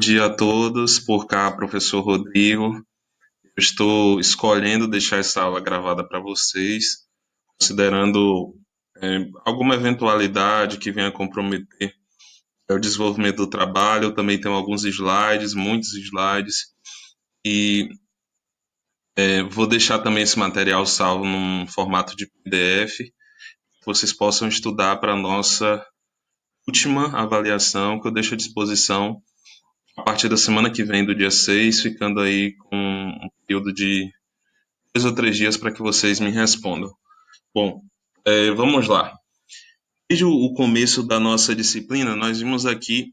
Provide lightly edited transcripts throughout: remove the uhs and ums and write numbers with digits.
dia a todos, por cá, professor Rodrigo. Eu estou escolhendo deixar essa aula gravada para vocês, considerando alguma eventualidade que venha comprometer o desenvolvimento do trabalho. Eu também tenho alguns slides, muitos slides, e vou deixar também esse material salvo num formato de PDF, que vocês possam estudar para a nossa última avaliação, que eu deixo à disposição a partir da semana que vem, do dia 6, ficando aí com um período de 2 ou 3 dias para que vocês me respondam. Bom, vamos lá. Desde o começo da nossa disciplina, nós vimos aqui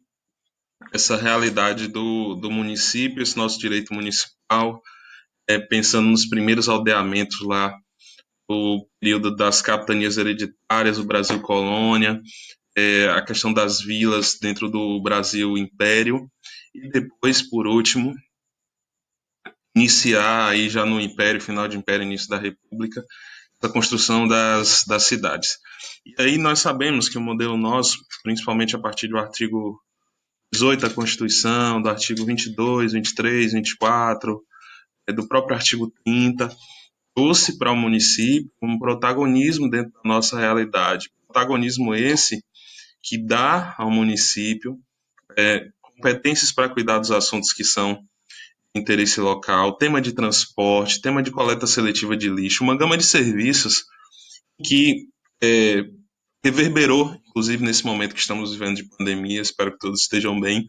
essa realidade do município, esse nosso direito municipal, pensando nos primeiros aldeamentos lá, o período das capitanias hereditárias, o Brasil colônia, a questão das vilas dentro do Brasil império, e depois, por último, iniciar aí já no Império, final de Império, início da República, a construção das cidades. E aí nós sabemos que o modelo nosso, principalmente a partir do artigo 18 da Constituição, do artigo 22, 23, 24, do próprio artigo 30, trouxe para o município um protagonismo dentro da nossa realidade. Protagonismo esse que dá ao município competências para cuidar dos assuntos que são interesse local, tema de transporte, tema de coleta seletiva de lixo, uma gama de serviços que reverberou, inclusive nesse momento que estamos vivendo de pandemia, espero que todos estejam bem,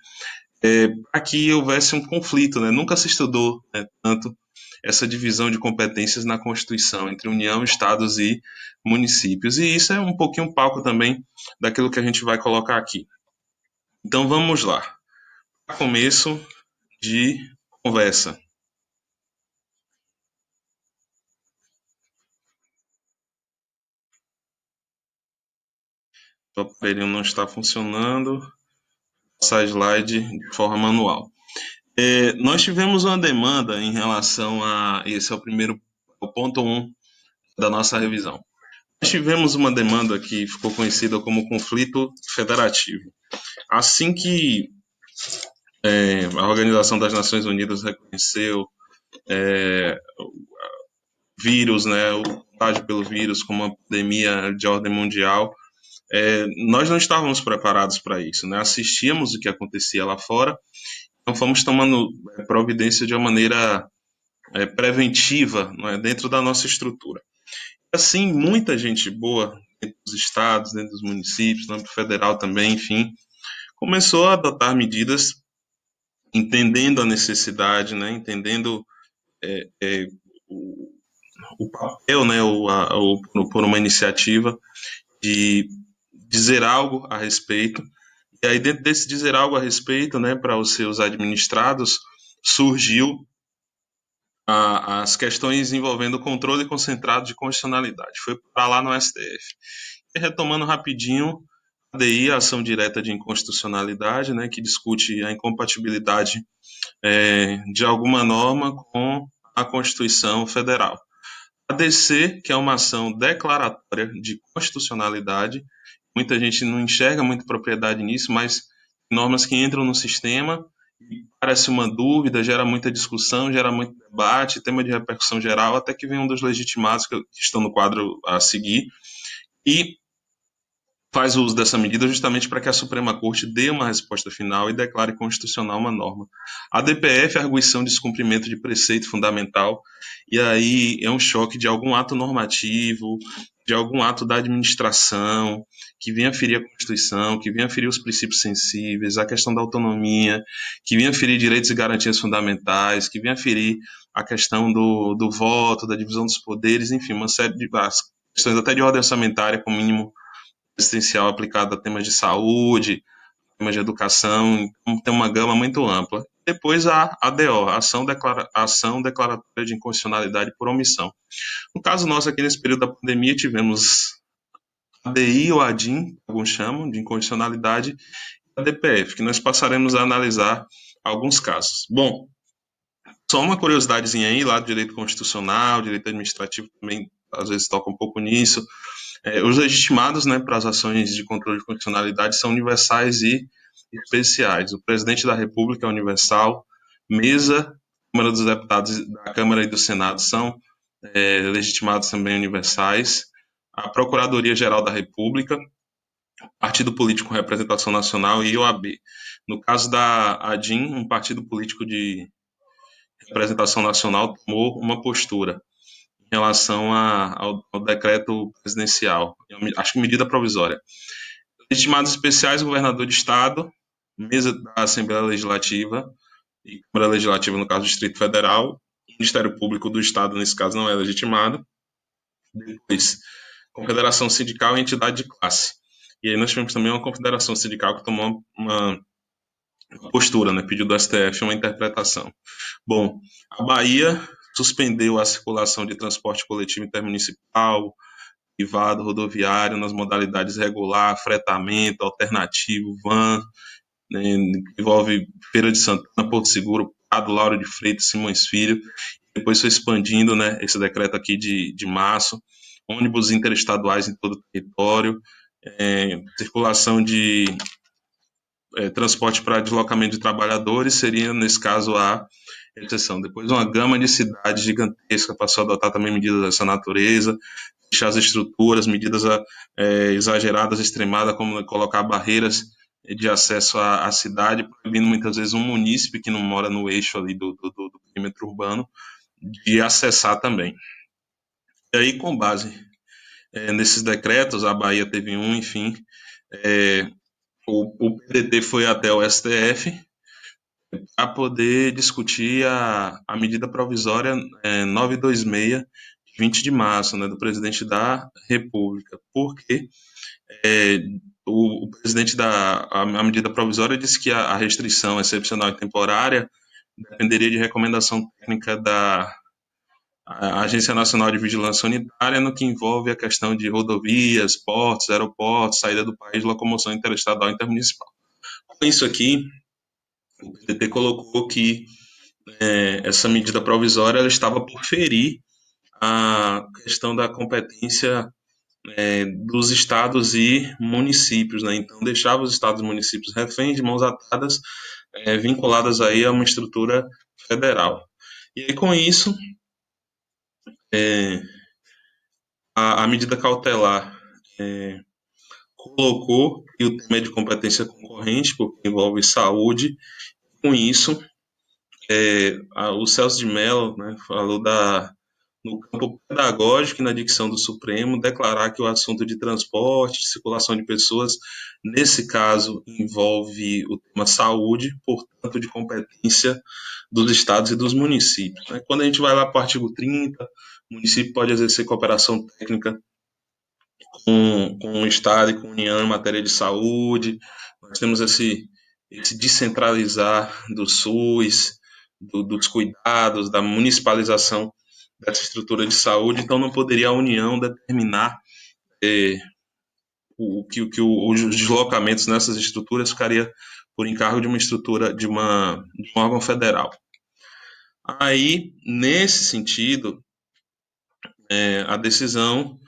para que houvesse um conflito, né? Nunca se estudou, né, tanto essa divisão de competências na Constituição entre União, Estados e municípios. E isso é um pouquinho um palco também daquilo que a gente vai colocar aqui. Então vamos lá. Para começo de conversa. O aparelho não está funcionando. Passar slide de forma manual. Nós tivemos uma demanda em relação a. Esse é o ponto 1 da nossa revisão. Nós tivemos uma demanda que ficou conhecida como conflito federativo. Assim que a Organização das Nações Unidas reconheceu o vírus, né, o contágio pelo vírus como uma pandemia de ordem mundial, nós não estávamos preparados para isso, né? Assistíamos o que acontecia lá fora, então fomos tomando providência de uma maneira preventiva, não é, dentro da nossa estrutura. Assim, muita gente boa dentro dos estados, dentro dos municípios, no âmbito federal também, enfim, começou a adotar medidas entendendo a necessidade, né, entendendo o, o papel, né, por uma iniciativa de dizer algo a respeito. E aí, dentro desse dizer algo a respeito, né, para os seus administrados, surgiu as questões envolvendo o controle concentrado de constitucionalidade. Foi para lá no STF. E retomando rapidinho, a ADI, a ação direta de inconstitucionalidade, né, que discute a incompatibilidade de alguma norma com a Constituição Federal. A DC, que é uma ação declaratória de constitucionalidade, muita gente não enxerga muita propriedade nisso, mas normas que entram no sistema, parece uma dúvida, gera muita discussão, gera muito debate, tema de repercussão geral, até que vem um dos legitimados que estão no quadro a seguir, e faz uso dessa medida justamente para que a Suprema Corte dê uma resposta final e declare constitucional uma norma. A DPF é a arguição de descumprimento de preceito fundamental, e aí é um choque de algum ato normativo, de algum ato da administração, que venha ferir a Constituição, que venha ferir os princípios sensíveis, a questão da autonomia, que venha ferir direitos e garantias fundamentais, que venha ferir a questão do voto, da divisão dos poderes, enfim, uma série de questões até de ordem orçamentária, com mínimo assistencial aplicado a temas de saúde, temas de educação, então tem uma gama muito ampla. Depois a ADO, Ação Declaratória de Inconstitucionalidade por Omissão. No caso nosso aqui nesse período da pandemia tivemos a ADI ou ADIM, alguns chamam, de inconstitucionalidade, e a DPF, que nós passaremos a analisar alguns casos. Bom, só uma curiosidadezinha aí, lá do direito constitucional, direito administrativo também às vezes toca um pouco nisso. Os legitimados, né, para as ações de controle de constitucionalidade são universais e especiais. O presidente da República é universal, mesa, Câmara dos Deputados da Câmara e do Senado são legitimados também universais, a Procuradoria-Geral da República, partido político com representação nacional e OAB. No caso da ADIM, um partido político de representação nacional tomou uma postura em relação ao decreto presidencial, acho que medida provisória. Legitimados especiais, governador de estado, mesa da Assembleia Legislativa e Câmara Legislativa, no caso do Distrito Federal, Ministério Público do Estado, nesse caso, não é legitimado. Depois, confederação sindical e entidade de classe. E aí nós tivemos também uma confederação sindical que tomou uma postura, né, pediu do STF uma interpretação. Bom, a Bahia suspendeu a circulação de transporte coletivo intermunicipal, privado, rodoviário, nas modalidades regular, fretamento, alternativo, van, né, que envolve Feira de Santana, Porto Seguro, Prado, Lauro de Freitas, Simões Filho. Depois foi expandindo, né, esse decreto aqui de março, ônibus interestaduais em todo o território, circulação de transporte para deslocamento de trabalhadores seria, nesse caso, a exceção. Depois, uma gama de cidades gigantesca passou a adotar também medidas dessa natureza, fechar as estruturas, medidas exageradas, extremadas, como colocar barreiras de acesso à cidade, proibindo muitas vezes um munícipe que não mora no eixo ali do perímetro urbano de acessar também. E aí, com base nesses decretos, a Bahia teve um, enfim, o PDT foi até o STF para poder discutir a medida provisória 926, 20 de março, né, do presidente da República, porque o presidente a medida provisória disse que a restrição excepcional e temporária dependeria de recomendação técnica da Agência Nacional de Vigilância Sanitária, no que envolve a questão de rodovias, portos, aeroportos, saída do país, locomoção interestadual e intermunicipal. Com isso aqui, o PDT colocou que essa medida provisória ela estava por ferir a questão da competência dos estados e municípios, né? Então deixava os estados e municípios reféns de mãos atadas, vinculadas aí a uma estrutura federal. E aí com isso, a medida cautelar colocou que o tema é de competência concorrente, porque envolve saúde. Com isso, o Celso de Mello, né, falou no campo pedagógico e na dicção do Supremo, declarar que o assunto de transporte, de circulação de pessoas, nesse caso, envolve o tema saúde, portanto, de competência dos estados e dos municípios. Né? Quando a gente vai lá para o artigo 30, o município pode exercer cooperação técnica com o Estado e com a União em matéria de saúde. Nós temos esse descentralizar do SUS, dos cuidados, da municipalização dessa estrutura de saúde, então não poderia a União determinar que os deslocamentos nessas estruturas ficaria por encargo de uma estrutura, de um órgão federal. Aí, nesse sentido, a decisão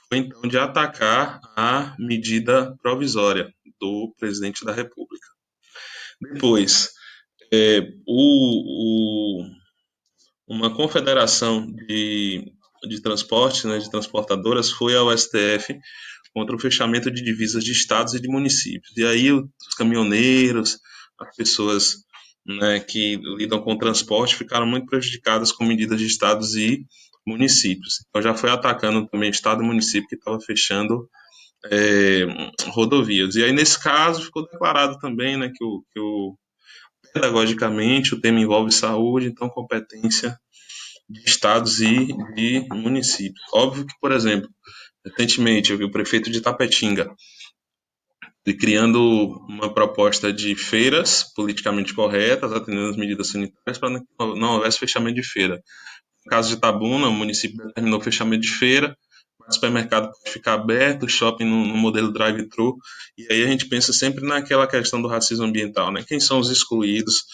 foi então de atacar a medida provisória do presidente da República. Depois, uma confederação de transporte, né, de transportadoras, foi ao STF contra o fechamento de divisas de estados e de municípios. E aí os caminhoneiros, as pessoas, né, que lidam com transporte ficaram muito prejudicadas com medidas de estados e municípios. Então já foi atacando também estado e município que estava fechando rodovias. E aí nesse caso ficou declarado também, né, que pedagogicamente o tema envolve saúde, então competência de estados e de municípios. Óbvio que, por exemplo, recentemente eu vi o prefeito de Tapetinga criando uma proposta de feiras politicamente corretas, atendendo as medidas sanitárias para que não houvesse fechamento de feira. No caso de Itabuna, o município determinou fechamento de feira, mas o supermercado pode ficar aberto, o shopping no modelo drive-thru, e aí a gente pensa sempre naquela questão do racismo ambiental, né? Quem são os excluídos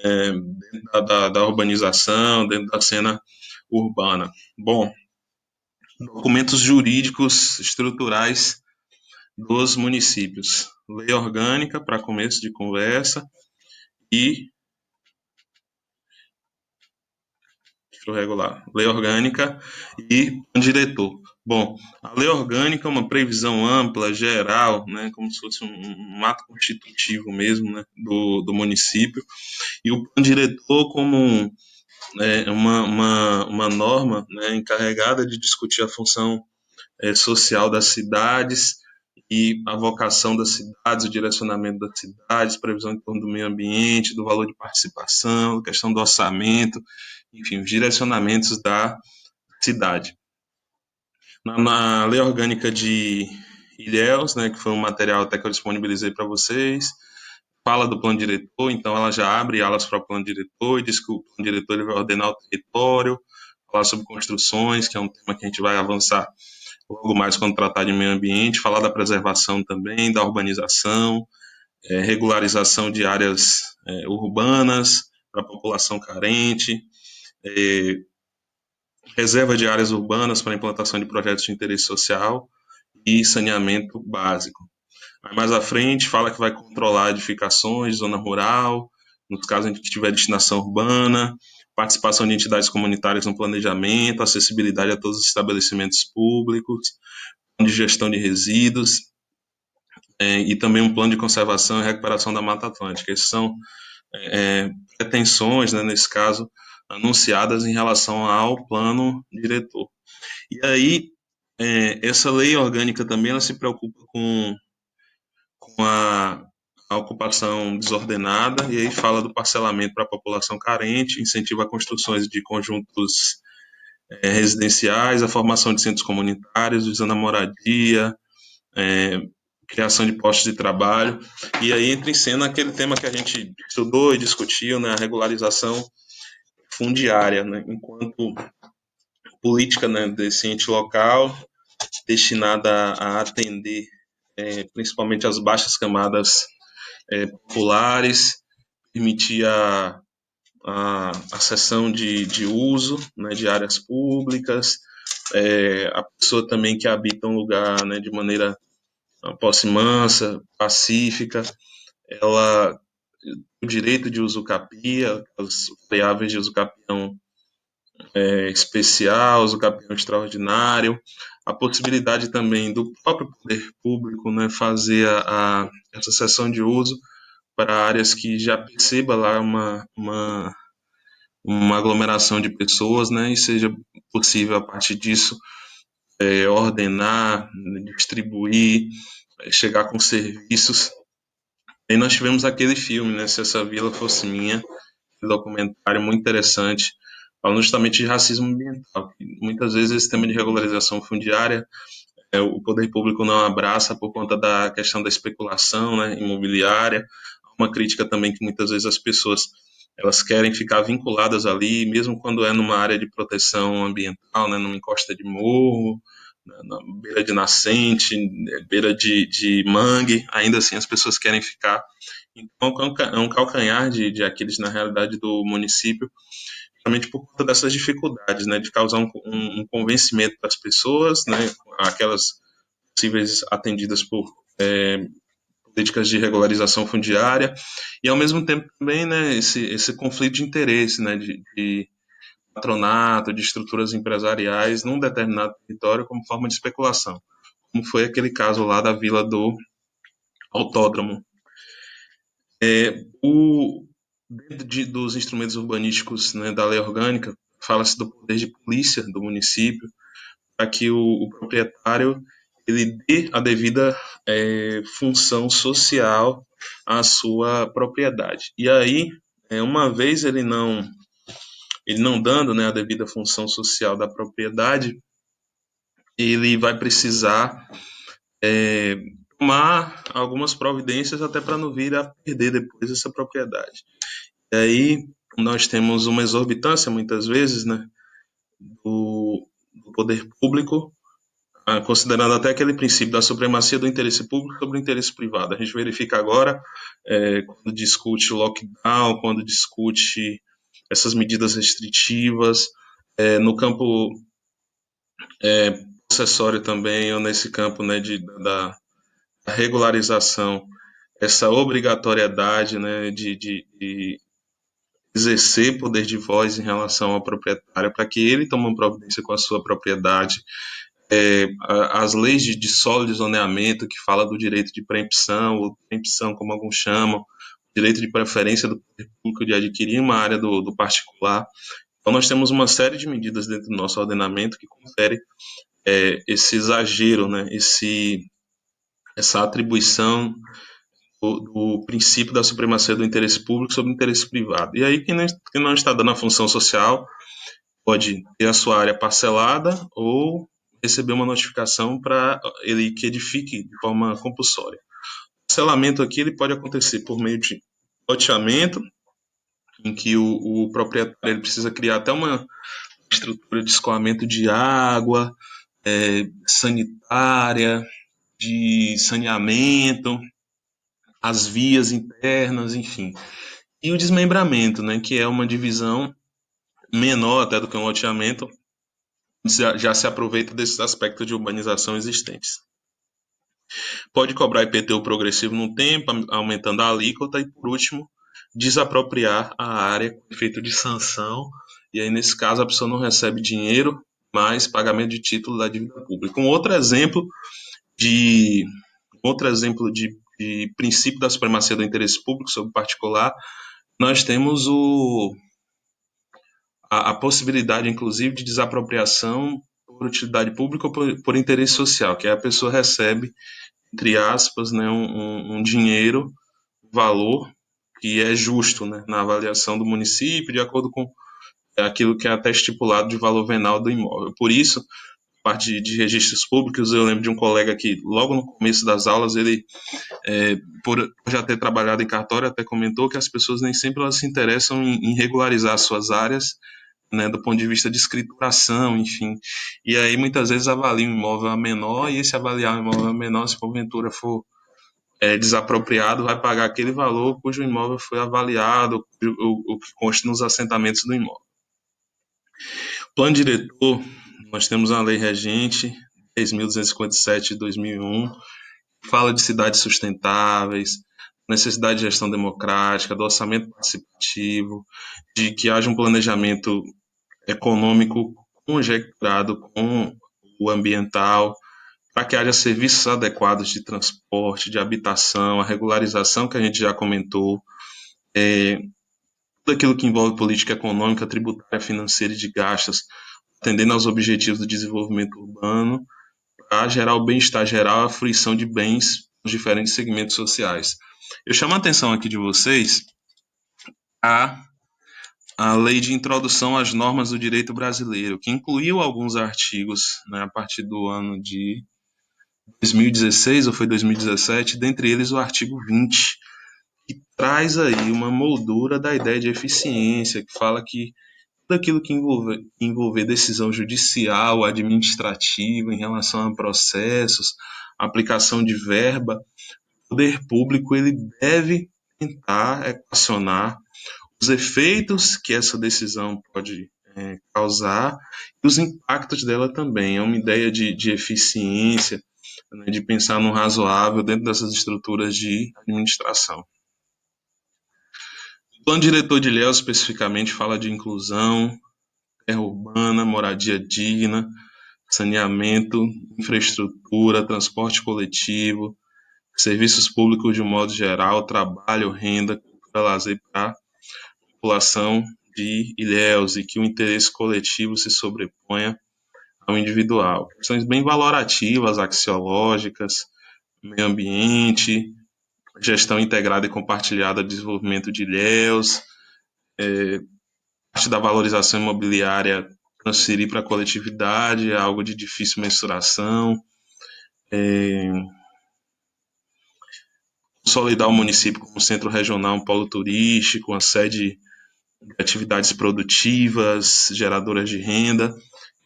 dentro da urbanização, dentro da cena urbana? Bom, documentos jurídicos estruturais dos municípios. lei orgânica para começo de conversa e deixa eu regular, lei orgânica e plano diretor. Bom, a lei orgânica é uma previsão ampla, geral, né, como se fosse um ato constitutivo mesmo, né, do município, e o plano diretor como uma norma, né, encarregada de discutir a função social das cidades e a vocação das cidades, o direcionamento das cidades, previsão em torno do meio ambiente, do valor de participação, questão do orçamento, enfim, os direcionamentos da cidade. Na lei orgânica de Ilhéus, né, que foi um material até que eu disponibilizei para vocês, fala do plano diretor, então ela já abre alas para o plano diretor e diz que o plano diretor ele vai ordenar o território, falar sobre construções, que é um tema que a gente vai avançar logo mais quando tratar de meio ambiente, falar da preservação também, da urbanização, regularização de áreas urbanas para a população carente, é, reserva de áreas urbanas para implantação de projetos de interesse social e saneamento básico. Aí mais à frente fala que vai controlar edificações de zona rural, nos casos em que tiver destinação urbana, participação de entidades comunitárias no planejamento, acessibilidade a todos os estabelecimentos públicos, de gestão de resíduos e também um plano de conservação e recuperação da Mata Atlântica. Essas são pretensões, né, nesse caso, anunciadas em relação ao plano diretor. E aí, essa lei orgânica também ela se preocupa com a ocupação desordenada, e aí fala do parcelamento para a população carente, incentiva construções de conjuntos residenciais, a formação de centros comunitários, visando a moradia, é, criação de postos de trabalho, e aí entra em cena aquele tema que a gente estudou e discutiu, né, a regularização fundiária, né, enquanto política, né, desse ente local, destinada a atender principalmente as baixas camadas populares, permitir a cessão de uso, né, de áreas públicas, a pessoa também que habita um lugar, né, de maneira posse mansa, pacífica, ela o direito de usucapia, as variáveis de usucapião especial, usucapião extraordinário, a possibilidade também do próprio poder público, né, fazer essa cessão de uso para áreas que já perceba lá uma aglomeração de pessoas, né, e seja possível a partir disso ordenar, distribuir, chegar com serviços. E nós tivemos aquele filme, né, Se Essa Vila Fosse Minha, um documentário muito interessante, falando justamente de racismo ambiental. Muitas vezes esse tema de regularização fundiária o poder público não abraça por conta da questão da especulação, né, imobiliária. Uma crítica também que muitas vezes as pessoas elas querem ficar vinculadas ali, mesmo quando é numa área de proteção ambiental, né, numa encosta de morro, na beira de nascente, beira de mangue, ainda assim as pessoas querem ficar. Então é um calcanhar de Aquiles na realidade do município, justamente por conta dessas dificuldades, né, de causar um convencimento para as pessoas, né, aquelas possíveis atendidas por políticas de regularização fundiária, e ao mesmo tempo também, né, esse conflito de interesse, né, de patronato, de estruturas empresariais num determinado território como forma de especulação, como foi aquele caso lá da Vila do Autódromo. Dentro dos instrumentos urbanísticos, né, da lei orgânica, fala-se do poder de polícia do município, para que o proprietário ele dê a devida função social à sua propriedade. E aí, uma vez ele não dando, né, a devida função social da propriedade, ele vai precisar tomar algumas providências até para não vir a perder depois essa propriedade. E aí nós temos uma exorbitância, muitas vezes, né, do poder público, considerando até aquele princípio da supremacia do interesse público sobre o interesse privado. A gente verifica agora, quando discute o lockdown, quando discute essas medidas restritivas, no campo possessório também, ou nesse campo, né, da regularização, essa obrigatoriedade, né, de exercer poder de voz em relação ao proprietário, para que ele tome uma providência com a sua propriedade, as leis de solo de zoneamento, que fala do direito de preempção, ou preempção, como alguns chamam, direito de preferência do poder público de adquirir uma área do particular. Então, nós temos uma série de medidas dentro do nosso ordenamento que confere esse exagero, né, essa atribuição do princípio da supremacia do interesse público sobre o interesse privado. E aí, quem não está dando a função social pode ter a sua área parcelada ou receber uma notificação para ele que edifique de forma compulsória. O parcelamento aqui ele pode acontecer por meio de loteamento, em que o proprietário ele precisa criar até uma estrutura de escoamento de água, sanitária, de saneamento, as vias internas, enfim. E o desmembramento, né, que é uma divisão menor até do que um loteamento, já se aproveita desses aspectos de urbanização existentes. Pode cobrar IPTU progressivo no tempo, aumentando a alíquota, e por último, desapropriar a área com efeito de sanção, e aí nesse caso a pessoa não recebe dinheiro, mas pagamento de título da dívida pública. De, outro exemplo de princípio da supremacia do interesse público sobre o particular, nós temos a possibilidade, inclusive, de desapropriação por utilidade pública ou por interesse social, que é a pessoa recebe, entre aspas, né, um dinheiro, valor que é justo, né, na avaliação do município, de acordo com aquilo que é até estipulado de valor venal do imóvel. Por isso, parte de registros públicos, eu lembro de um colega que, logo no começo das aulas, ele, por já ter trabalhado em cartório, até comentou que as pessoas nem sempre elas se interessam em regularizar suas áreas, né, do ponto de vista de escrituração, enfim. E aí, muitas vezes, avalia um imóvel a menor, e esse avaliar um imóvel a menor, se porventura for desapropriado, vai pagar aquele valor cujo imóvel foi avaliado, o que consta nos assentamentos do imóvel. Plano diretor, nós temos a Lei Regente 10.257 de 2001, que fala de cidades sustentáveis, necessidade de gestão democrática, do orçamento participativo, de que haja um planejamento econômico conjecturado com o ambiental, para que haja serviços adequados de transporte, de habitação, a regularização que a gente já comentou, tudo aquilo que envolve política econômica, tributária, financeira e de gastos, atendendo aos objetivos do desenvolvimento urbano, para gerar o bem-estar geral, a fruição de bens nos diferentes segmentos sociais. Eu chamo a atenção aqui de vocês a Lei de Introdução às Normas do Direito Brasileiro, que incluiu alguns artigos, né, a partir do ano de 2016 ou foi 2017, dentre eles o artigo 20, que traz aí uma moldura da ideia de eficiência, que fala que tudo aquilo que envolver decisão judicial, administrativa em relação a processos, aplicação de verba, o poder público ele deve tentar equacionar os efeitos que essa decisão pode causar e os impactos dela também. É uma ideia de eficiência, né, de pensar no razoável dentro dessas estruturas de administração. O plano diretor de Ilhéus especificamente fala de inclusão, terra urbana, moradia digna, saneamento, infraestrutura, transporte coletivo, serviços públicos de um modo geral, trabalho, renda, cultura, lazer para a população de Ilhéus e que o interesse coletivo se sobreponha ao individual. Questões bem valorativas, axiológicas, meio ambiente, gestão integrada e compartilhada do desenvolvimento de Ilhéus, parte da valorização imobiliária transferir para a coletividade é algo de difícil mensuração, consolidar o município como centro regional, um polo turístico, uma sede de atividades produtivas, geradoras de renda.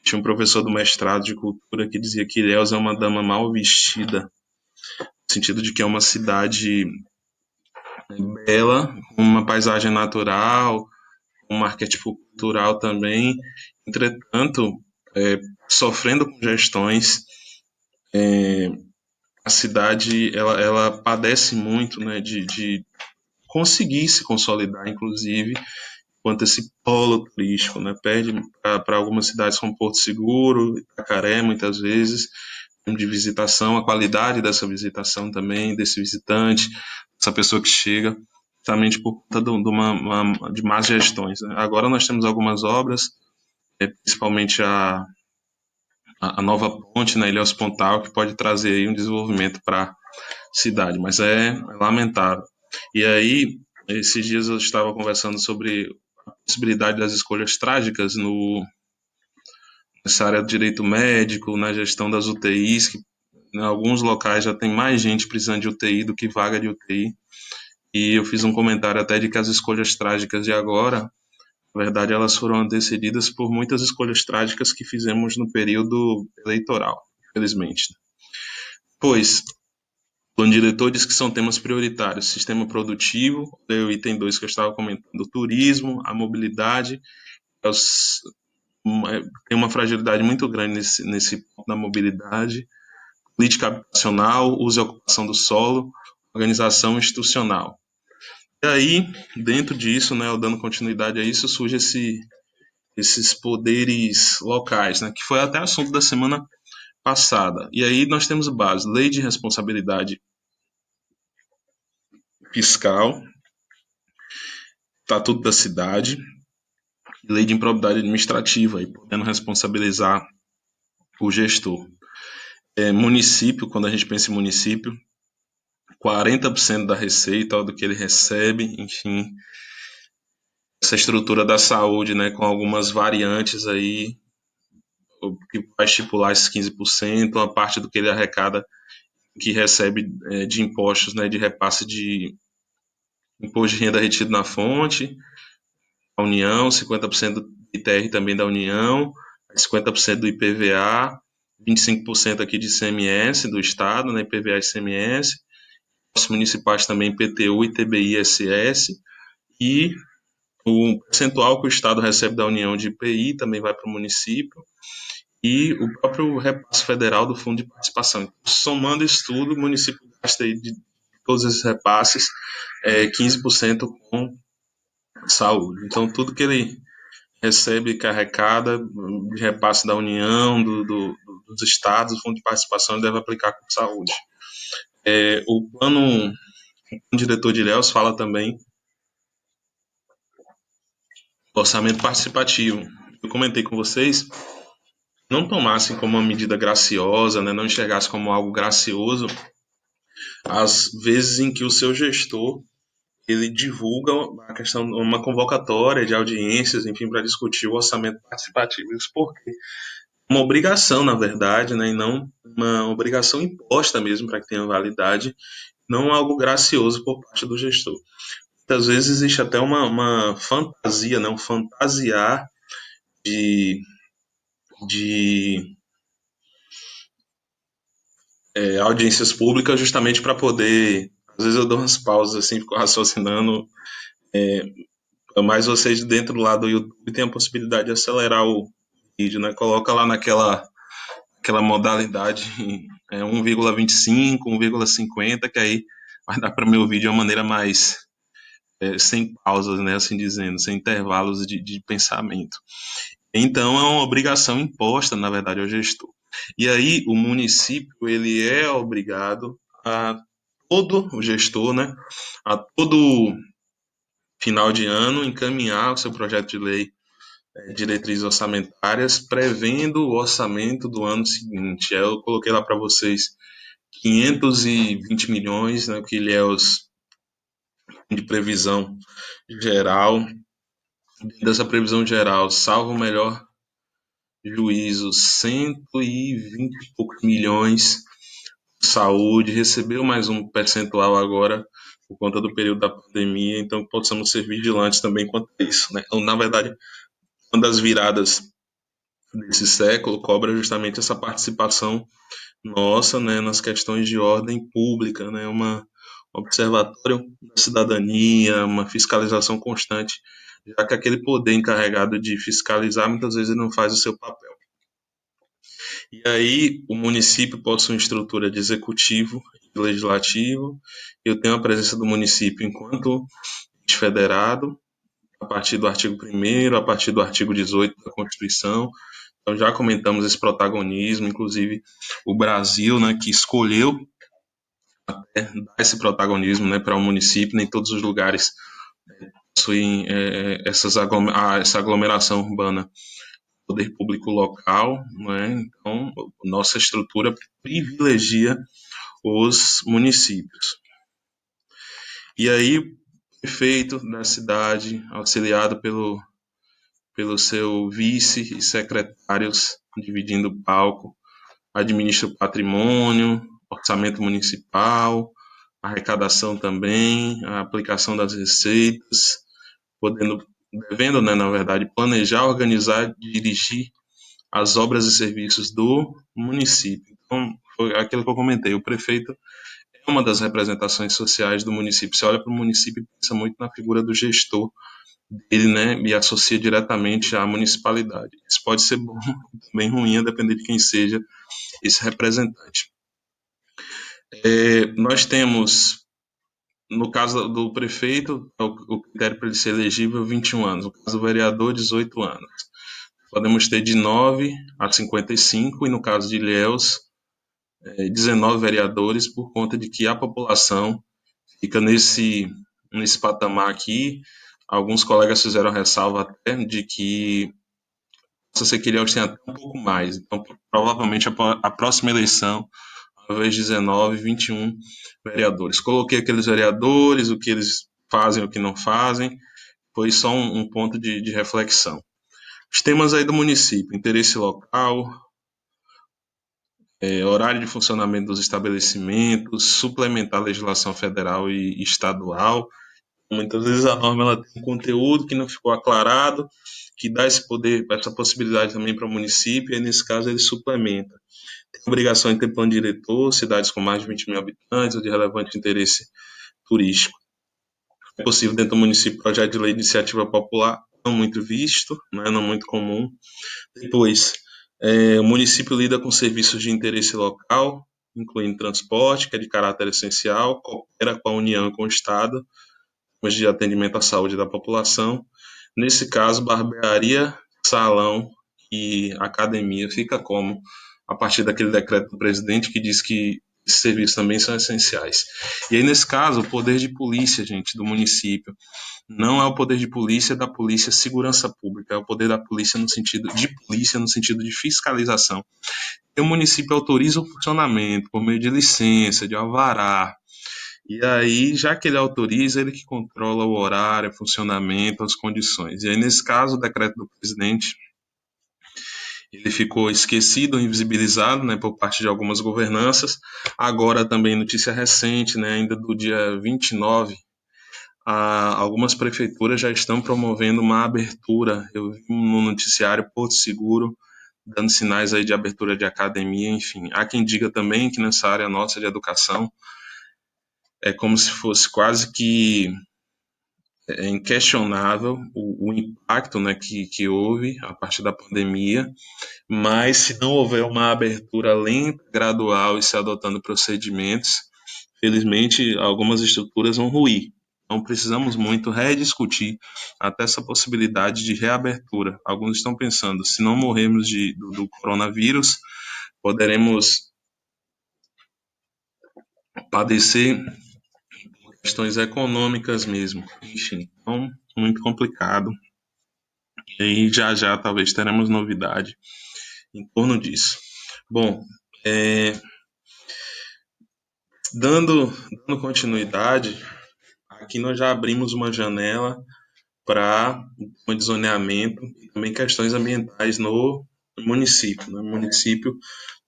Tinha um professor do mestrado de cultura que dizia que Ilhéus é uma dama mal vestida, no sentido de que é uma cidade bela, com uma paisagem natural, um arquétipo cultural também, entretanto, sofrendo com gestões a cidade ela padece muito, né, de conseguir se consolidar, inclusive, quanto esse polo turístico, né, perde para algumas cidades como Porto Seguro, Itacaré, muitas vezes, de visitação, a qualidade dessa visitação também, desse visitante, essa pessoa que chega, justamente por conta de más gestões. Né? Agora nós temos algumas obras, principalmente a nova ponte na Ilhéus Pontal, que pode trazer aí um desenvolvimento para a cidade, mas é lamentável. E aí, esses dias eu estava conversando sobre a possibilidade das escolhas trágicas nessa área do direito médico, na gestão das UTIs, que em alguns locais já tem mais gente precisando de UTI do que vaga de UTI. E eu fiz um comentário até de que as escolhas trágicas de agora, na verdade, elas foram antecedidas por muitas escolhas trágicas que fizemos no período eleitoral, infelizmente. Pois, o plano diretor diz que são temas prioritários: sistema produtivo, o item 2 que eu estava comentando, o turismo, a mobilidade, os, tem uma fragilidade muito grande nesse ponto da mobilidade, política habitacional, uso e ocupação do solo, organização institucional. E aí, dentro disso, né, dando continuidade a isso, surge esses poderes locais, né, que foi até assunto da semana passada. E aí nós temos base, lei de responsabilidade fiscal, estatuto da cidade, lei de improbidade administrativa, e podendo responsabilizar o gestor. Município, quando a gente pensa em município, 40% da receita do que ele recebe, enfim, essa estrutura da saúde, né, com algumas variantes aí, que vai estipular esses 15%, uma parte do que ele arrecada, que recebe de impostos, né, de repasse de imposto de renda retido na fonte, a União, 50% do ITR também da União, 50% do IPVA, 25% aqui de ICMS do Estado, né, IPVA e ICMS, os municipais também IPTU, ITBI, ISS, e o percentual que o Estado recebe da União de IPI também vai para o município, e o próprio repasse federal do Fundo de Participação. Então, somando isso tudo, o município gasta aí de todos esses repasses 15% com saúde. Então, tudo que ele recebe carregada de repasse da União, dos estados, do Fundo de Participação, ele deve aplicar com saúde. O plano diretor de Ilhéus fala também do orçamento participativo. Eu comentei com vocês, não tomassem como uma medida graciosa, né, não enxergassem como algo gracioso, as vezes em que o seu gestor ele divulga a questão uma convocatória de audiências, enfim, para discutir o orçamento participativo. Isso porque uma obrigação, na verdade, né, e não uma obrigação imposta mesmo para que tenha validade, não algo gracioso por parte do gestor. Muitas vezes existe até uma fantasia, né, um fantasiar de, de audiências públicas justamente para poder. Às vezes eu dou umas pausas assim, fico raciocinando, mas vocês dentro lá do YouTube tem a possibilidade de acelerar o vídeo, né? Coloca lá aquela modalidade 1,25, 1,50, que aí vai dar para o meu vídeo de uma maneira mais sem pausas, né? Assim dizendo, sem intervalos de pensamento. Então é uma obrigação imposta, na verdade, ao gestor. E aí o município ele é obrigado a todo o gestor, né? A todo final de ano encaminhar o seu projeto de lei diretrizes orçamentárias prevendo o orçamento do ano seguinte. Eu coloquei lá para vocês 520 milhões, né, que ele é de previsão geral. Dessa previsão geral, salvo o melhor juízo, 120 e poucos milhões de saúde, recebeu mais um percentual agora por conta do período da pandemia, então possamos ser vigilantes também quanto a isso. Né? Então, na verdade, uma das viradas desse século cobra justamente essa participação nossa, né, nas questões de ordem pública, né, um observatório da cidadania, uma fiscalização constante, já que aquele poder encarregado de fiscalizar muitas vezes não faz o seu papel. E aí, o município possui uma estrutura de executivo e legislativo. Eu tenho a presença do município enquanto ente federado, a partir do artigo 1º, a partir do artigo 18 da Constituição. Então, já comentamos esse protagonismo, inclusive o Brasil, né, que escolheu dar esse protagonismo, né, para o município. Nem todos os lugares possuem essa aglomeração urbana, poder público local, né? Então, nossa estrutura privilegia os municípios. E aí, o prefeito da cidade, auxiliado pelo seu vice e secretários, dividindo o palco, administra o patrimônio, orçamento municipal, arrecadação também, a aplicação das receitas, devendo, né, na verdade, planejar, organizar, dirigir as obras e serviços do município. Então, foi aquilo que eu comentei, o prefeito é uma das representações sociais do município. Você olha para o município e pensa muito na figura do gestor dele, né, e associa diretamente à municipalidade. Isso pode ser bom, também ruim, a depender de quem seja esse representante. Nós temos, no caso do prefeito, o critério para ele ser elegível, 21 anos. No caso do vereador, 18 anos. Podemos ter de 9 a 55, e no caso de Ilhéus, 19 vereadores, por conta de que a população fica nesse patamar aqui. Alguns colegas fizeram ressalva até de que você queria Ilhéus tem até um pouco mais. Então, provavelmente, a próxima eleição, ao invés de 19, 21 vereadores. Coloquei aqueles vereadores, o que eles fazem, o que não fazem, foi só um ponto de reflexão. Os temas aí do município: interesse local, horário de funcionamento dos estabelecimentos, suplementar a legislação federal e estadual. Muitas vezes a norma ela tem um conteúdo que não ficou aclarado, que dá esse poder, essa possibilidade também para o município, e nesse caso ele suplementa. Tem obrigação de ter plano diretor, cidades com mais de 20 mil habitantes ou de relevante interesse turístico. É possível dentro do município projeto de lei de iniciativa popular, não muito visto, né, não muito comum. Depois, o município lida com serviços de interesse local, incluindo transporte, que é de caráter essencial, coopera com a União e com o Estado, mas de atendimento à saúde da população. Nesse caso, barbearia, salão e academia fica como? A partir daquele decreto do presidente que diz que esses serviços também são essenciais. E aí, nesse caso, o poder de polícia, gente, do município, não é o poder de polícia da polícia segurança pública, é o poder da polícia no sentido de fiscalização. E o município autoriza o funcionamento por meio de licença, de alvará. E aí, já que ele autoriza, ele que controla o horário, o funcionamento, as condições. E aí, nesse caso, o decreto do presidente, ele ficou esquecido, invisibilizado, né, por parte de algumas governanças. Agora, também, notícia recente, né, ainda do dia 29, algumas prefeituras já estão promovendo uma abertura. Eu vi no noticiário Porto Seguro dando sinais aí de abertura de academia, enfim. Há quem diga também que nessa área nossa de educação é como se fosse quase que inquestionável o impacto, né, que houve a partir da pandemia, mas se não houver uma abertura lenta, gradual e se adotando procedimentos, felizmente algumas estruturas vão ruir. Então precisamos muito rediscutir até essa possibilidade de reabertura. Alguns estão pensando, se não morrermos do coronavírus, poderemos padecer questões econômicas mesmo. Enfim, então, muito complicado. E aí já já talvez teremos novidade em torno disso. Bom, é, dando continuidade, aqui nós já abrimos uma janela para um zoneamento e também questões ambientais no município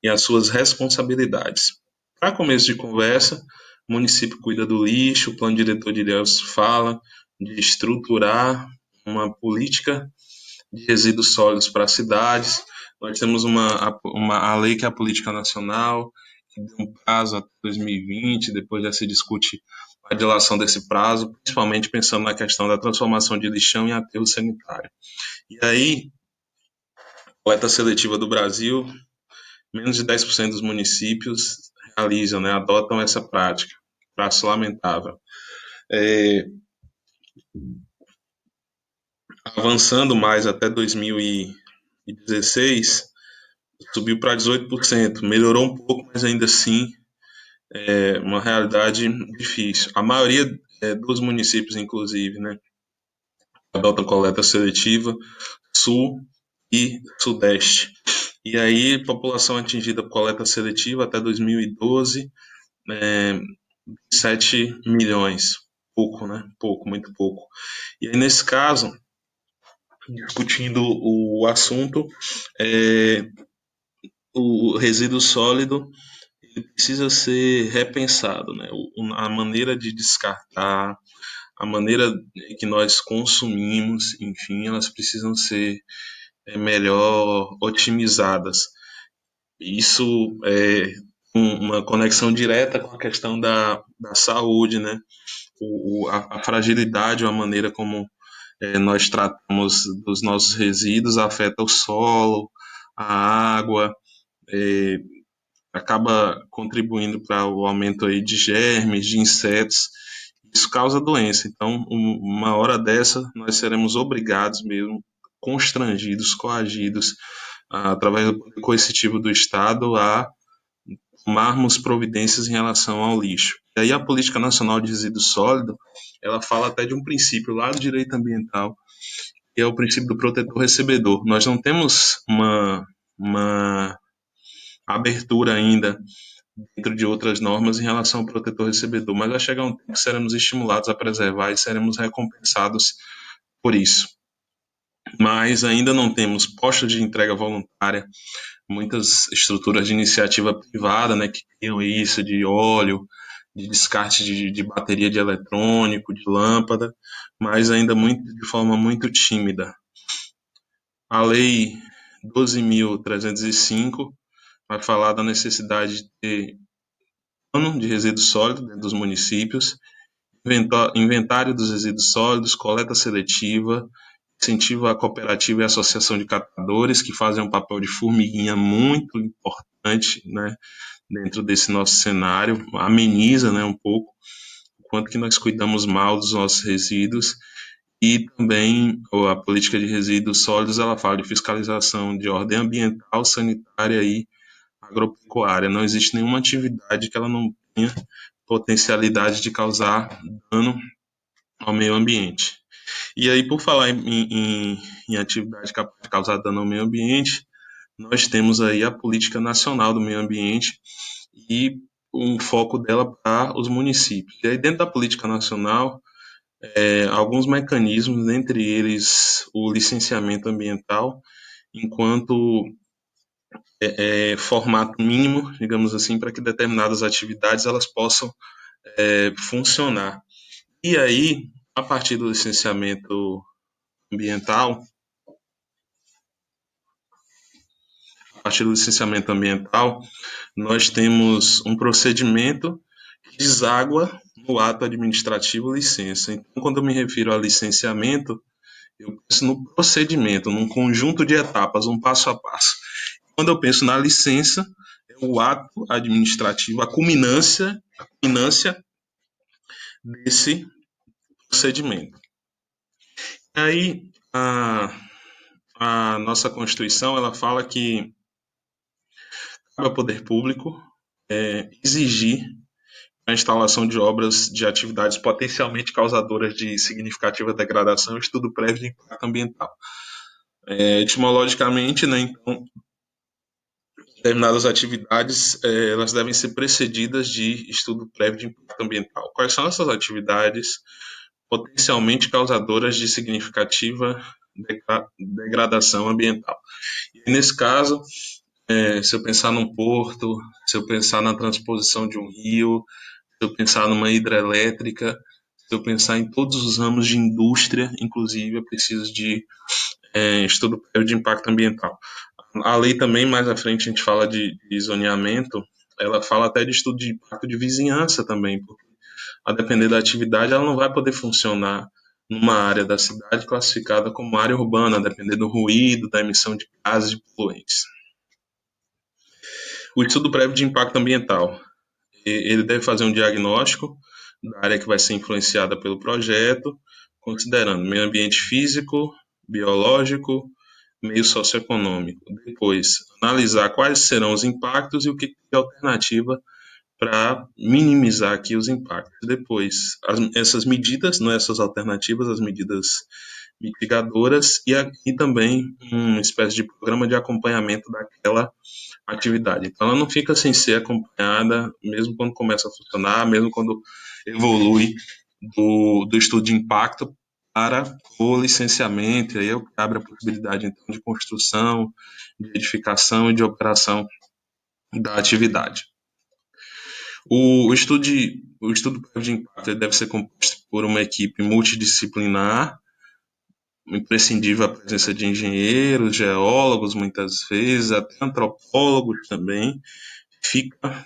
e as suas responsabilidades. Para começo de conversa, o município cuida do lixo, o plano diretor de Ilhéus fala de estruturar uma política de resíduos sólidos para as cidades. Nós temos a lei que é a política nacional, que deu um prazo até 2020, depois já se discute a dilação desse prazo, principalmente pensando na questão da transformação de lixão em aterro sanitário. E aí, coleta seletiva do Brasil, menos de 10% dos municípios realizam, né, adotam essa prática. Traço lamentável. É, avançando mais até 2016, subiu para 18%. Melhorou um pouco, mas ainda assim é uma realidade difícil. A maioria dos municípios, inclusive, né, adotam coleta seletiva, sul e sudeste. E aí, população atingida por coleta seletiva até 2012, é, 7 milhões. Pouco, né? Pouco, muito pouco. E aí, nesse caso, discutindo o assunto, é, o resíduo sólido ele precisa ser repensado, né? A maneira de descartar, a maneira que nós consumimos, enfim, elas precisam ser melhor otimizadas. Isso é uma conexão direta com a questão da saúde, né? A fragilidade, a maneira como nós tratamos dos nossos resíduos afeta o solo, a água, é, acaba contribuindo para o aumento aí de germes, de insetos. Isso causa doença. Então, uma hora dessa, nós seremos obrigados mesmo, constrangidos, coagidos, através do poder coercitivo do Estado, a tomarmos providências em relação ao lixo. E aí a Política Nacional de Resíduo Sólido, ela fala até de um princípio lá do direito ambiental, que é o princípio do protetor-recebedor. Nós não temos uma abertura ainda dentro de outras normas em relação ao protetor-recebedor, mas vai chegar um tempo que seremos estimulados a preservar e seremos recompensados por isso. Mas ainda não temos postos de entrega voluntária, muitas estruturas de iniciativa privada, né, que criam isso de óleo, de descarte de bateria de eletrônico, de lâmpada, mas ainda muito, de forma muito tímida. A Lei 12.305 vai falar da necessidade de ter plano de resíduos sólidos dentro dos municípios, inventário dos resíduos sólidos, coleta seletiva, incentivo à cooperativa e associação de catadores, que fazem um papel de formiguinha muito importante, né, dentro desse nosso cenário, ameniza, né, um pouco o quanto que nós cuidamos mal dos nossos resíduos. E também a política de resíduos sólidos, ela fala de fiscalização de ordem ambiental, sanitária e agropecuária. Não existe nenhuma atividade que ela não tenha potencialidade de causar dano ao meio ambiente. E aí, por falar em atividade capaz de causar dano ao meio ambiente, nós temos aí a Política Nacional do Meio Ambiente e um foco dela para os municípios. E aí, dentro da Política Nacional, alguns mecanismos, entre eles o licenciamento ambiental, enquanto formato mínimo, digamos assim, para que determinadas atividades elas possam funcionar. E aí, a partir do licenciamento ambiental, nós temos um procedimento que deságua no ato administrativo licença. Então, quando eu me refiro a licenciamento, eu penso no procedimento, num conjunto de etapas, um passo a passo. Quando eu penso na licença, é o ato administrativo, a culminância desse procedimento. Aí, a nossa Constituição, ela fala que cabe ao poder público exigir a instalação de obras de atividades potencialmente causadoras de significativa degradação e estudo prévio de impacto ambiental. Etimologicamente, né, então, determinadas atividades elas devem ser precedidas de estudo prévio de impacto ambiental. Quais são essas atividades potencialmente causadoras de significativa degradação ambiental? E nesse caso, se eu pensar num porto, se eu pensar na transposição de um rio, se eu pensar numa hidrelétrica, se eu pensar em todos os ramos de indústria, inclusive, eu preciso de estudo prévio de impacto ambiental. A lei também, mais à frente, a gente fala de zoneamento, ela fala até de estudo de impacto de vizinhança também, porque a depender da atividade, ela não vai poder funcionar numa área da cidade classificada como área urbana, a depender do ruído, da emissão de gases de poluentes. O estudo prévio de impacto ambiental. Ele deve fazer um diagnóstico da área que vai ser influenciada pelo projeto, considerando meio ambiente físico, biológico, meio socioeconômico. Depois, analisar quais serão os impactos e o que é alternativa para minimizar aqui os impactos. Depois, essas medidas, não essas alternativas, as medidas mitigadoras e também uma espécie de programa de acompanhamento daquela atividade. Então, ela não fica sem ser acompanhada, mesmo quando começa a funcionar, mesmo quando evolui do estudo de impacto para o licenciamento, e aí é o que abre a possibilidade, então, de construção, de edificação e de operação da atividade. O estudo de impacto deve ser composto por uma equipe multidisciplinar, imprescindível a presença de engenheiros, geólogos, muitas vezes, até antropólogos também. Fica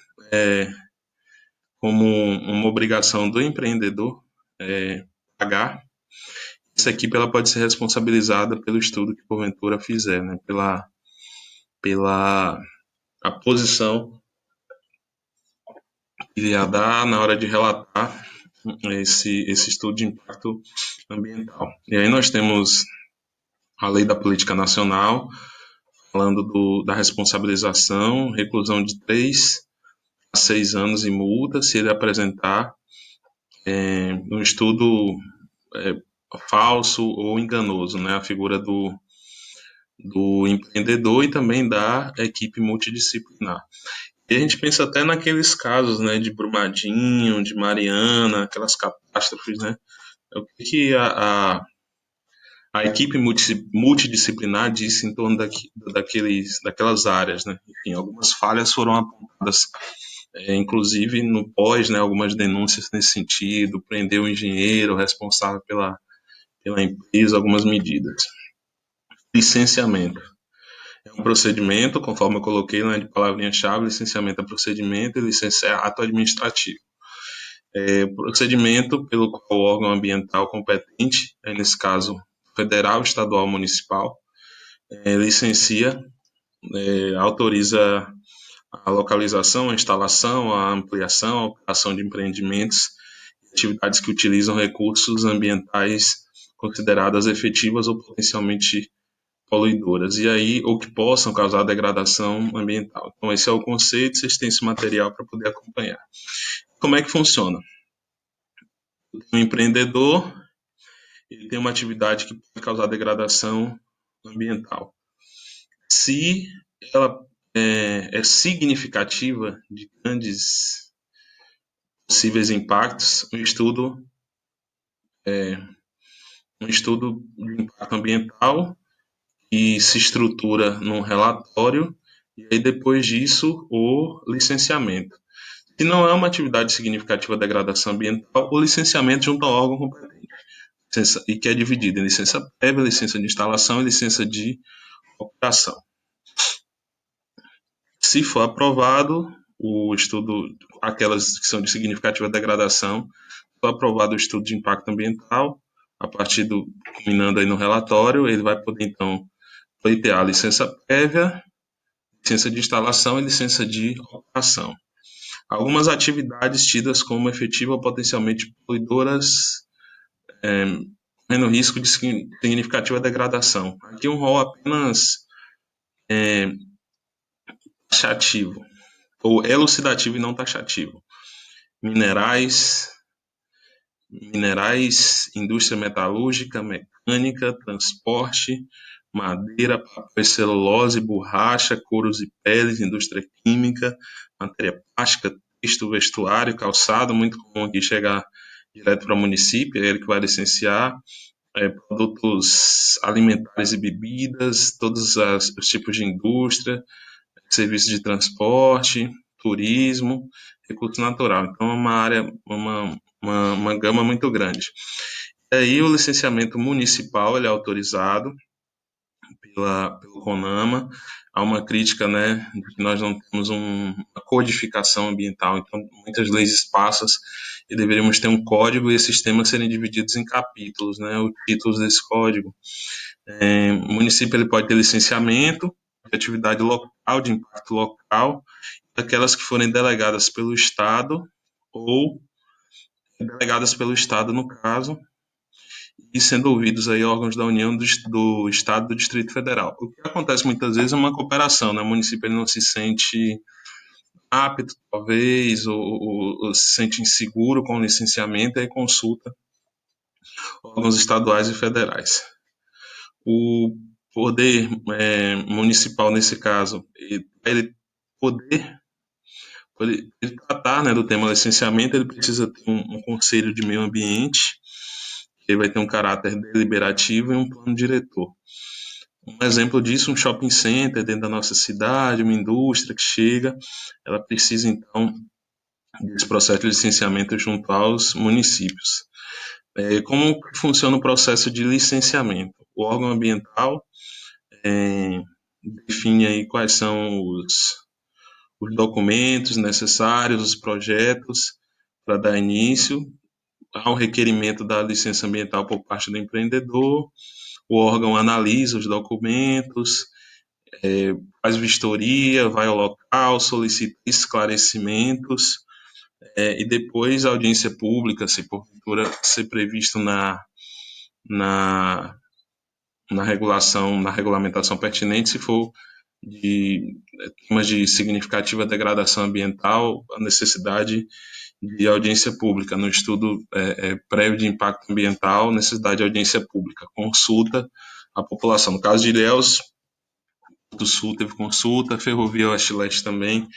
como uma obrigação do empreendedor pagar. Essa equipe ela pode ser responsabilizada pelo estudo que porventura fizer, né? Pela a posição que irá dar na hora de relatar esse estudo de impacto ambiental. E aí nós temos a Lei da Política Nacional, falando da responsabilização, reclusão de 3 a 6 anos e multa se ele apresentar um estudo falso ou enganoso, né? A figura do empreendedor e também da equipe multidisciplinar. E a gente pensa até naqueles casos, né, de Brumadinho, de Mariana, aquelas catástrofes, né? O que a equipe multidisciplinar disse em torno daquelas áreas, né? Enfim, algumas falhas foram apontadas, inclusive no pós, né, algumas denúncias nesse sentido, prender o engenheiro responsável pela empresa, algumas medidas. Licenciamento. É um procedimento, conforme eu coloquei na palavrinha-chave, licenciamento é procedimento e licença é ato administrativo. Procedimento pelo qual o órgão ambiental competente, nesse caso federal, estadual, municipal, licencia, autoriza a localização, a instalação, a ampliação, a operação de empreendimentos, atividades que utilizam recursos ambientais consideradas efetivas ou potencialmente poluidoras, e aí, ou que possam causar degradação ambiental. Então, esse é o conceito, vocês têm esse material para poder acompanhar. Como é que funciona? Um empreendedor, ele tem uma atividade que pode causar degradação ambiental. Se ela é significativa de grandes possíveis impactos, um estudo de impacto ambiental que se estrutura num relatório e aí depois disso o licenciamento. Se não é uma atividade significativa de degradação ambiental, o licenciamento junto ao órgão competente, e que é dividido em licença prévia, licença de instalação e licença de operação. Se for aprovado o estudo, aquelas que são de significativa degradação, se for aprovado o estudo de impacto ambiental, a partir culminando aí no relatório, ele vai poder então pleitear a licença prévia, licença de instalação e licença de operação. Algumas atividades tidas como efetivas ou potencialmente poluidoras, correndo risco de significativa degradação. Aqui um rol apenas taxativo, ou elucidativo e não taxativo. Minerais, indústria metalúrgica, mecânica, transporte, madeira, papel, celulose, borracha, couros e peles, indústria química, matéria plástica, texto, vestuário, calçado, muito comum aqui chegar direto para o município, é ele que vai licenciar, produtos alimentares e bebidas, todos os tipos de indústria, serviços de transporte, turismo, recurso natural. Então é uma área, uma gama muito grande. E aí o licenciamento municipal ele é autorizado pelo CONAMA. Há uma crítica, né, de que nós não temos uma codificação ambiental, então muitas leis esparsas e deveríamos ter um código e esses temas serem divididos em capítulos, né, os títulos desse código. O município ele pode ter licenciamento de atividade local, de impacto local, aquelas que forem delegadas pelo Estado ou delegadas pelo Estado, no caso, e sendo ouvidos aí órgãos da União, do Estado, do Distrito Federal. O que acontece muitas vezes é uma cooperação, né? O município ele não se sente apto, talvez, ou se sente inseguro com o licenciamento, e aí consulta órgãos estaduais e federais. O poder municipal, nesse caso, ele poder ele tratar, né, do tema licenciamento, ele precisa ter um conselho de meio ambiente, que vai ter um caráter deliberativo e um plano diretor. Um exemplo disso, um shopping center dentro da nossa cidade, uma indústria que chega, ela precisa então desse processo de licenciamento junto aos municípios. Como funciona o processo de licenciamento? O órgão ambiental é, define aí quais são os documentos necessários, os projetos para dar início ao requerimento da licença ambiental por parte do empreendedor. O órgão analisa os documentos, faz vistoria, vai ao local, solicita esclarecimentos, e depois a audiência pública, se porventura ser previsto na, na regulação, na regulamentação pertinente, se for de temas de significativa degradação ambiental, a necessidade de audiência pública. No estudo prévio de impacto ambiental, necessidade de audiência pública, consulta à população. No caso de Ilhéus do Sul teve consulta, Ferrovia Oeste-Leste também,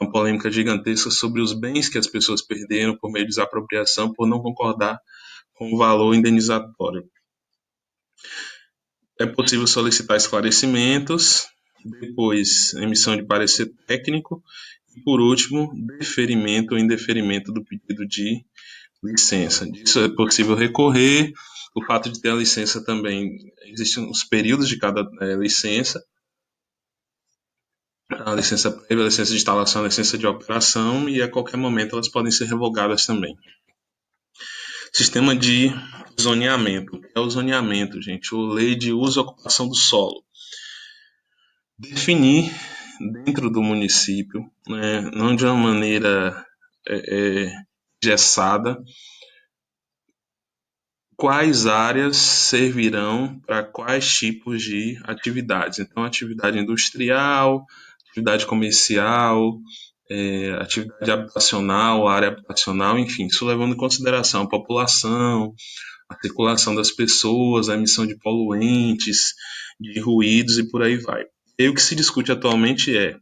uma polêmica gigantesca sobre os bens que as pessoas perderam por meio de desapropriação por não concordar com o valor indenizatório. É possível solicitar esclarecimentos, depois emissão de parecer técnico e, por último, deferimento ou indeferimento do pedido de licença. Disso é possível recorrer. O fato de ter a licença também, existem os períodos de cada licença, a licença prévia, a licença de instalação, a licença de operação, e a qualquer momento elas podem ser revogadas também. Sistema de zoneamento. O que é o zoneamento, gente? A lei de uso e ocupação do solo. Definir dentro do município, né, não de uma maneira engessada, quais áreas servirão para quais tipos de atividades. Então, atividade industrial, atividade comercial, atividade habitacional, área habitacional, enfim, isso levando em consideração a população, a circulação das pessoas, a emissão de poluentes, de ruídos e por aí vai. E o que se discute atualmente é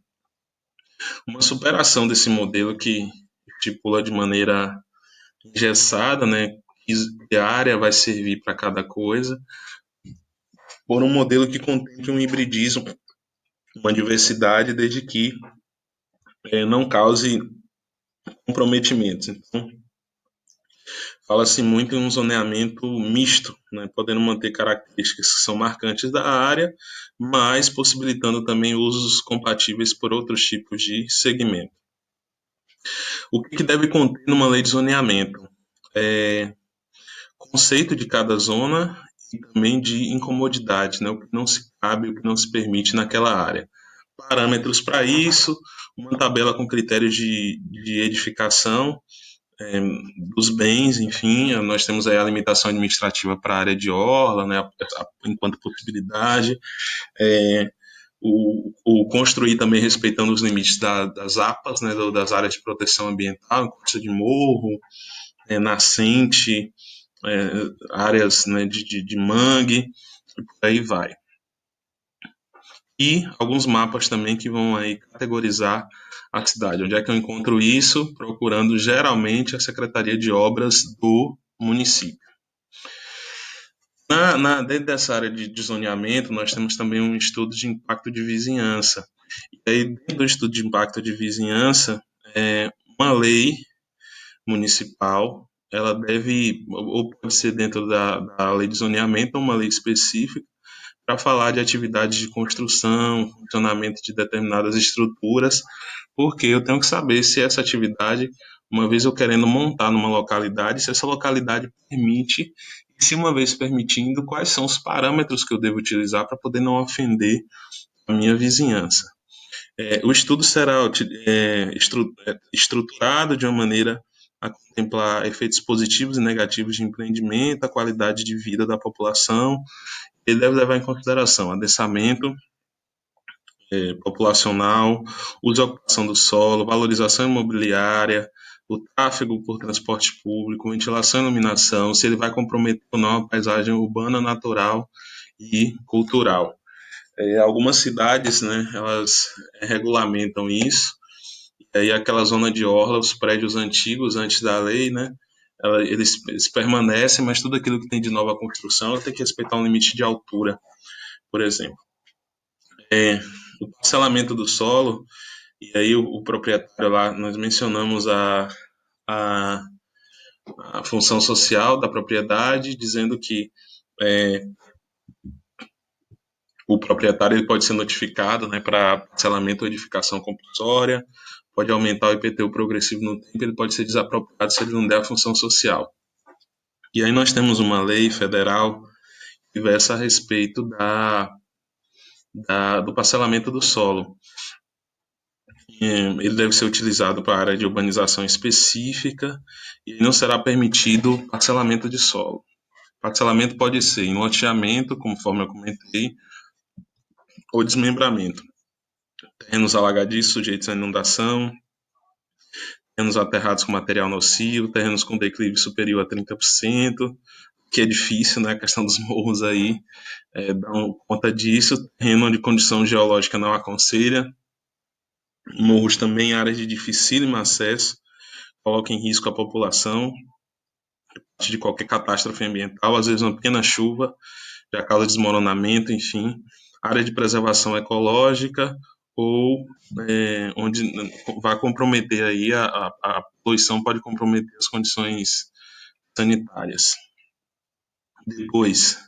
uma superação desse modelo que estipula de maneira engessada, né, que a área vai servir para cada coisa, por um modelo que contemple um hibridismo, uma diversidade, desde que não cause comprometimentos. Então, fala-se muito em um zoneamento misto, né, podendo manter características que são marcantes da área, mas possibilitando também usos compatíveis por outros tipos de segmento. O que deve conter numa lei de zoneamento? Conceito de cada zona e também de incomodidade, né, o que não se cabe, o que não se permite naquela área. Parâmetros para isso, uma tabela com critérios de edificação, dos bens, enfim, nós temos aí a limitação administrativa para a área de orla, né, enquanto possibilidade, o construir também respeitando os limites das APAs, né, das áreas de proteção ambiental, encosta de morro, nascente, áreas, né, de mangue, e por aí vai. E alguns mapas também que vão aí categorizar a cidade. Onde é que eu encontro isso? Procurando geralmente a Secretaria de Obras do município. Dentro dessa área de zoneamento, nós temos também um estudo de impacto de vizinhança. E aí, dentro do estudo de impacto de vizinhança, uma lei municipal, ela deve, ou pode ser dentro da lei de zoneamento, ou uma lei específica, para falar de atividades de construção, funcionamento de determinadas estruturas, porque eu tenho que saber se essa atividade, uma vez eu querendo montar numa localidade, se essa localidade permite, e se uma vez permitindo, quais são os parâmetros que eu devo utilizar para poder não ofender a minha vizinhança. O estudo será estruturado de uma maneira a contemplar efeitos positivos e negativos de empreendimento, a qualidade de vida da população. Ele deve levar em consideração adensamento populacional, uso e ocupação do solo, valorização imobiliária, o tráfego por transporte público, ventilação e iluminação, se ele vai comprometer ou não a paisagem urbana, natural e cultural. Algumas cidades, né, elas regulamentam isso, e aí aquela zona de orla, os prédios antigos antes da lei, né, eles permanecem, mas tudo aquilo que tem de nova construção tem que respeitar um limite de altura, por exemplo. O parcelamento do solo, e aí o proprietário lá, nós mencionamos a, a função social da propriedade, dizendo que é, o proprietário ele pode ser notificado, né, para parcelamento ou edificação compulsória, pode aumentar o IPTU progressivo no tempo, ele pode ser desapropriado se ele não der a função social. E aí nós temos uma lei federal que versa a respeito do parcelamento do solo. Ele deve ser utilizado para área de urbanização específica e não será permitido parcelamento de solo. Parcelamento pode ser em loteamento, conforme eu comentei, ou desmembramento. Terrenos alagadiços sujeitos à inundação, terrenos aterrados com material nocivo, terrenos com declive superior a 30%, que é difícil, né? A questão dos morros aí dão conta disso. Terreno de condição geológica não aconselha. Morros também, áreas de dificílimo acesso, coloca em risco a população de qualquer catástrofe ambiental, às vezes uma pequena chuva já causa desmoronamento, enfim, área de preservação ecológica ou onde vai comprometer aí a poluição pode comprometer as condições sanitárias. Depois,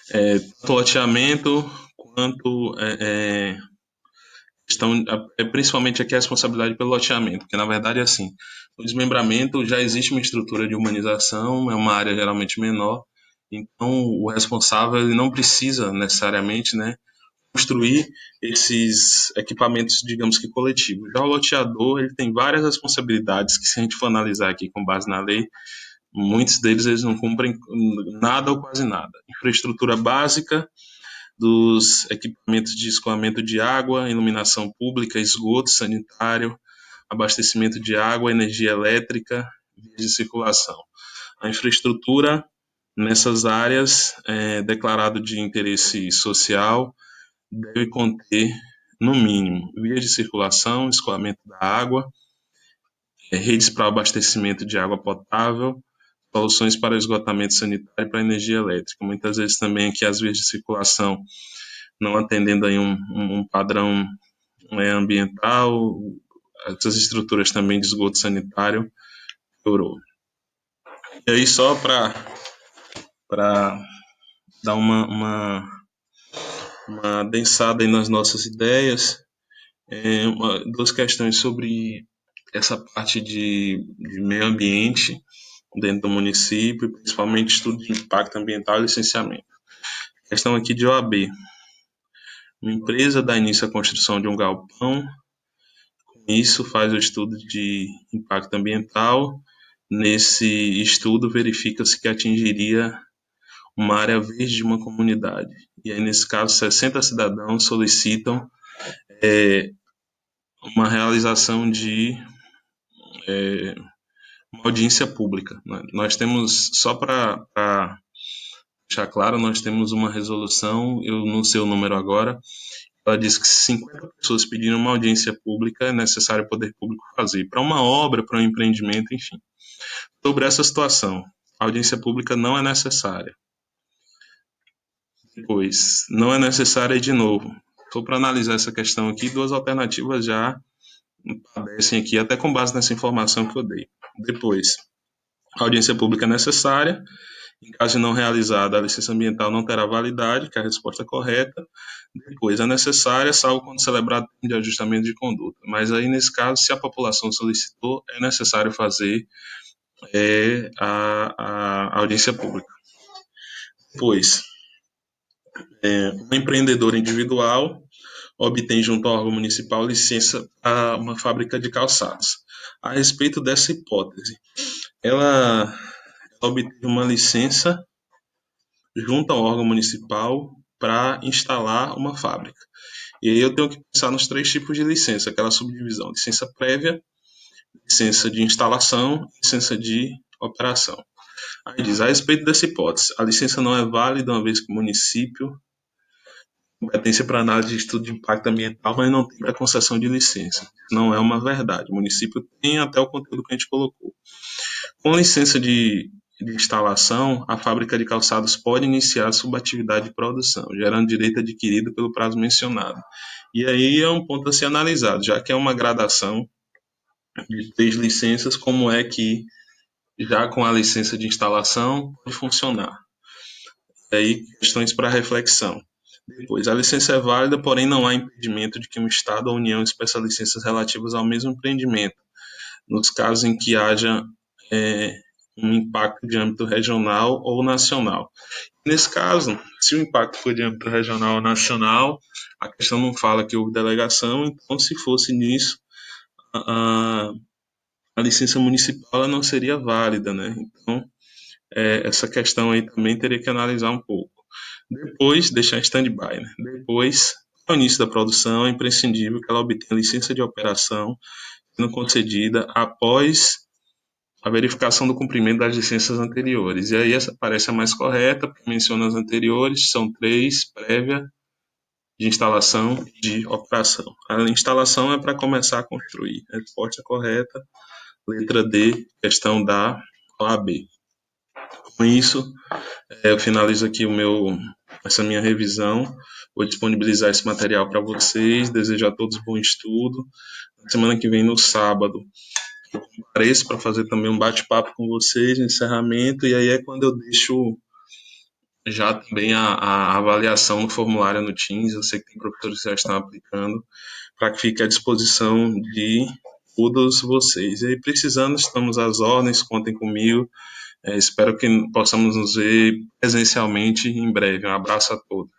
tanto loteamento quanto estão principalmente aqui a responsabilidade pelo loteamento, porque na verdade é assim, o desmembramento já existe uma estrutura de urbanização, é uma área geralmente menor, então o responsável ele não precisa necessariamente, né, construir esses equipamentos, digamos que coletivos. Já o loteador ele tem várias responsabilidades que se a gente for analisar aqui com base na lei, muitos deles eles não cumprem nada ou quase nada. Infraestrutura básica, dos equipamentos de escoamento de água, iluminação pública, esgoto sanitário, abastecimento de água, energia elétrica, vias de circulação. A infraestrutura nessas áreas, declarado de interesse social, deve conter, no mínimo, vias de circulação, escoamento da água, redes para abastecimento de água potável, soluções para esgotamento sanitário e para energia elétrica. Muitas vezes também aqui as vias de circulação não atendendo aí um padrão ambiental, essas estruturas também de esgoto sanitário piorou. E aí só para dar uma densada aí nas nossas ideias, duas questões sobre essa parte de meio ambiente dentro do município, principalmente estudo de impacto ambiental e licenciamento. Questão aqui de OAB. Uma empresa dá início à construção de um galpão, com isso faz o estudo de impacto ambiental. Nesse estudo verifica-se que atingiria uma área verde de uma comunidade. E aí, nesse caso, 60 cidadãos solicitam uma realização de uma audiência pública. Nós temos, só para deixar claro, nós temos uma resolução, eu não sei o número agora, ela diz que se 50 pessoas pedirem uma audiência pública, é necessário o poder público fazer. Para uma obra, para um empreendimento, enfim. Sobre essa situação, a audiência pública não é necessária. Depois, não é necessária de novo. Só para analisar essa questão aqui, duas alternativas já aparecem aqui, até com base nessa informação que eu dei. Depois, a audiência pública é necessária. Em caso de não realizada, a licença ambiental não terá validade, que é a resposta correta. Depois, é necessária, salvo quando celebrado de ajustamento de conduta. Mas aí, nesse caso, se a população solicitou, é necessário fazer a audiência pública. Depois, um empreendedor individual obtém junto ao órgão municipal licença a uma fábrica de calçados. A respeito dessa hipótese, ela obteve uma licença junto ao órgão municipal para instalar uma fábrica. E aí eu tenho que pensar nos três tipos de licença, aquela subdivisão: licença prévia, licença de instalação, licença de operação. Aí diz, a respeito dessa hipótese, a licença não é válida uma vez que o município competência para análise de estudo de impacto ambiental, mas não tem para concessão de licença. Não é uma verdade. O município tem até o conteúdo que a gente colocou. Com licença de instalação, a fábrica de calçados pode iniciar sua atividade de produção, gerando direito adquirido pelo prazo mencionado. E aí é um ponto a ser analisado, já que é uma gradação de 3 licenças, como é que já com a licença de instalação pode funcionar. E aí questões para reflexão. Depois, a licença é válida, porém não há impedimento de que um Estado ou União expressa licenças relativas ao mesmo empreendimento, nos casos em que haja um impacto de âmbito regional ou nacional. Nesse caso, se o impacto for de âmbito regional ou nacional, a questão não fala que houve delegação, então se fosse nisso, a, a licença municipal ela não seria válida, né? Então, essa questão aí também teria que analisar um pouco. Depois, deixar em stand-by, né? Depois, ao início da produção, é imprescindível que ela obtenha licença de operação, sendo concedida após a verificação do cumprimento das licenças anteriores. E aí essa parece a mais correta, porque menciona as anteriores, são 3, prévia, de instalação e de operação. A instalação é para começar a construir. A resposta correta, letra D, questão da OAB. Com isso, eu finalizo aqui essa minha revisão. Vou disponibilizar esse material para vocês. Desejo a todos bom estudo. Semana que vem, no sábado, eu compareço para fazer também um bate-papo com vocês, encerramento, e aí é quando eu deixo já também a avaliação no formulário no Teams. Eu sei que tem professores que já estão aplicando, para que fique à disposição de todos vocês. E aí, precisando, estamos às ordens, contem comigo. Espero que possamos nos ver presencialmente em breve. Um abraço a todos.